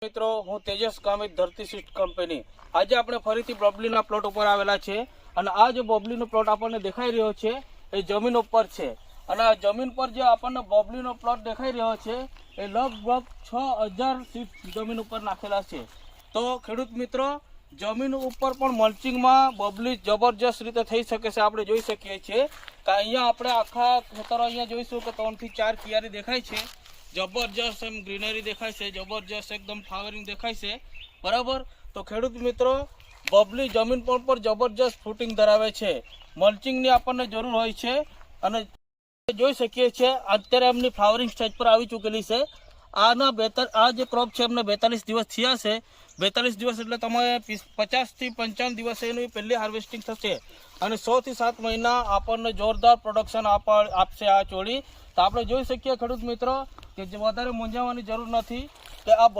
મિત્રો હું તેજસ ગામિત ધરતી સીડ કંપની આજે આપણે ફરીથી બબલીના પ્લોટ ઉપર આવેલા છે અને આ જે બબલીનો પ્લોટ આપણને દેખાઈ રહ્યો છે એ જમીન ઉપર છે અને આ જમીન પર જે આપણને બબલીનો પ્લોટ દેખાઈ રહ્યો છે એ લગભગ 6000 સીડ જમીન ઉપર નાખેલા છે। તો ખેડૂત મિત્રો જમીન ઉપર પણ મલ્ચિંગમાં બબલી જબરજસ્ત રીતે થઈ શકે છે। આપણે જોઈ શકીએ છીએ કે અહીંયા આપણે આખા ખેતરો અહીંયા જોઈશું કે 3 થી 4 કિયારી દેખાય છે, जबरदस्त एम ग्रीनरी देखाय छे, जबरदस्त एकदम फ्लावरिंग देखाय छे बराबर। तो खेडूत मित्रों बबली जमीन पर जबरदस्त फ्रूटिंग धरावे छे, मल्चिंग नी आपने जरूर होय छे अने जोई शकीए छे अत्यारे एमनी फ्लावरिंग स्टेज पर आवी चूकेली छे। आना आ जे क्रॉप छे एमने 42 दिवस थया छे। 42 दिवस एटले तमे 50 થી 55 दिवस एनी पहली हार्वेस्टिंग थशे अने 6 થી 7 महीना आपने जोरदार प्रोडक्शन आपशे आ चोली। तो आपणे जोई शकीए खेडूत मित्रों के वधारे मूंझावानी जरूर नथी के आ